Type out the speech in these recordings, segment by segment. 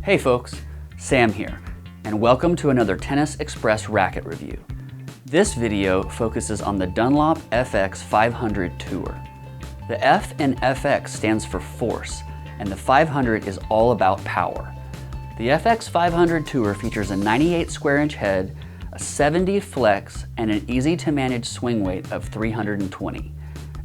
Hey folks, Sam here, and welcome to another Tennis Express racket review. This video focuses on the Dunlop FX 500 Tour. The F in FX stands for force, and the 500 is all about power. The FX 500 Tour features a 98 square inch head, a 70 flex, and an easy to manage swing weight of 320.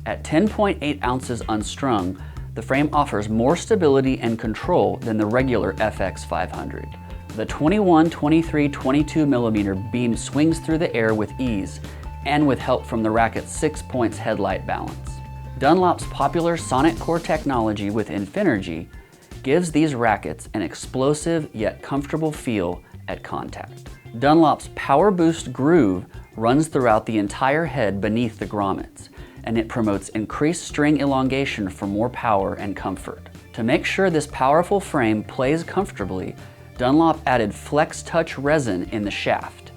At 10.8 ounces unstrung, the frame offers more stability and control than the regular FX 500. The 21, 23, 22 millimeter beam swings through the air with ease and with help from the racket's 6 points headlight balance. Dunlop's popular sonic core technology with Infinergy gives these rackets an explosive yet comfortable feel at contact. Dunlop's Power Boost groove runs throughout the entire head beneath the grommets, and it promotes increased string elongation for more power and comfort. To make sure this powerful frame plays comfortably, Dunlop added Flex Touch Resin in the shaft.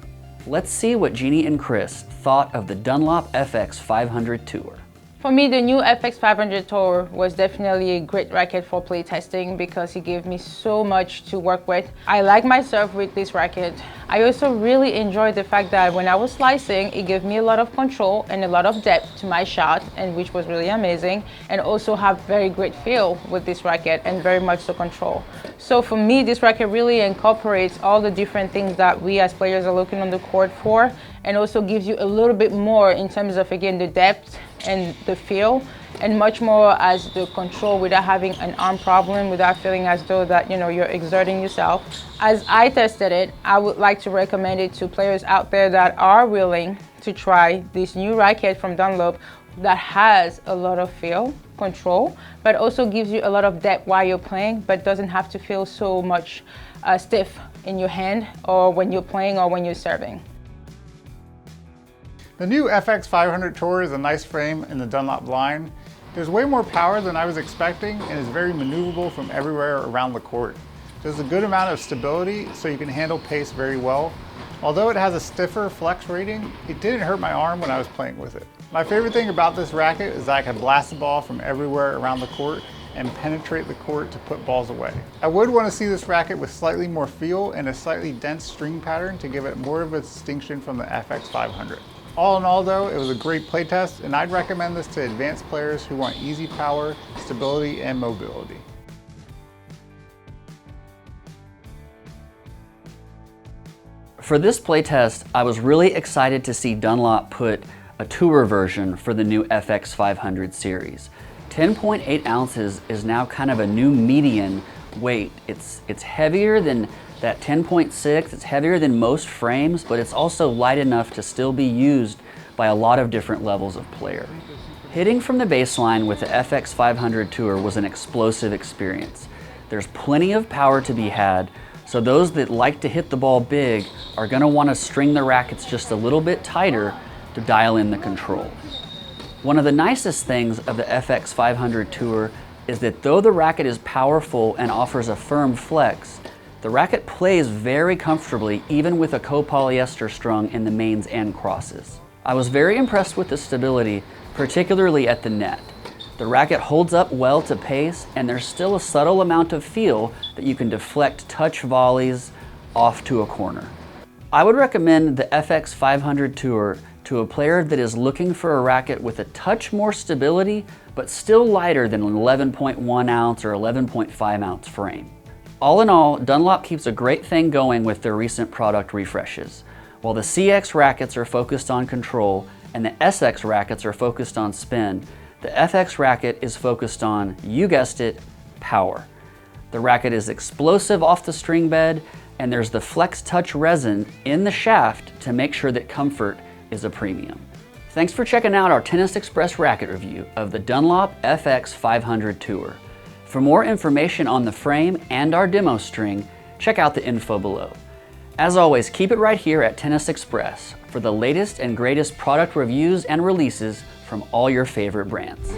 Let's see what Jeannie and Chris thought of the Dunlop FX 500 Tour. For me, the new FX 500 Tour was definitely a great racket for play testing because it gave me so much to work with. I like my serve with this racket. I also really enjoyed the fact that when I was slicing, it gave me a lot of control and a lot of depth to my shot, and which was really amazing, and also have very great feel with this racket and very much so control. So for me, this racket really incorporates all the different things that we as players are looking on the court for, and also gives you a little bit more in terms of, again, the depth and the feel, and much more as the control without having an arm problem, without feeling as though that you're exerting yourself. As I tested it, I would like to recommend it to players out there that are willing to try this new racket from Dunlop that has a lot of feel, control, but also gives you a lot of depth while you're playing, but doesn't have to feel so much stiff in your hand or when you're playing or when you're serving. The new FX 500 Tour is a nice frame in the Dunlop line. There's way more power than I was expecting and is very maneuverable from everywhere around the court. There's a good amount of stability so you can handle pace very well. Although it has a stiffer flex rating, it didn't hurt my arm when I was playing with it. My favorite thing about this racket is that I can blast the ball from everywhere around the court and penetrate the court to put balls away. I would want to see this racket with slightly more feel and a slightly dense string pattern to give it more of a distinction from the FX 500. All in all though, it was a great play test, and I'd recommend this to advanced players who want easy power, stability, and mobility. For this playtest, I was really excited to see Dunlop put a tour version for the new FX 500 series. 10.8 ounces is now kind of a new median weight. It's heavier than that 10.6, it's heavier than most frames, but it's also light enough to still be used by a lot of different levels of player. Hitting from the baseline with the FX 500 Tour was an explosive experience. There's plenty of power to be had, so those that like to hit the ball big are going to want to string the rackets just a little bit tighter to dial in the control. One of the nicest things of the FX 500 Tour is that though the racket is powerful and offers a firm flex, the racket plays very comfortably even with a copolyester strung in the mains and crosses. I was very impressed with the stability, particularly at the net. The racket holds up well to pace, and there's still a subtle amount of feel that you can deflect touch volleys off to a corner. I would recommend the FX 500 Tour to a player that is looking for a racket with a touch more stability, but still lighter than an 11.1 ounce or 11.5 ounce frame. All in all, Dunlop keeps a great thing going with their recent product refreshes. While the CX rackets are focused on control and the SX rackets are focused on spin, the FX racket is focused on, you guessed it, power. The racket is explosive off the string bed, and there's the Flex Touch Resin in the shaft to make sure that comfort is a premium. Thanks for checking out our Tennis Express racket review of the Dunlop FX 500 Tour. For more information on the frame and our demo string, check out the info below. As always, keep it right here at Tennis Express for the latest and greatest product reviews and releases from all your favorite brands.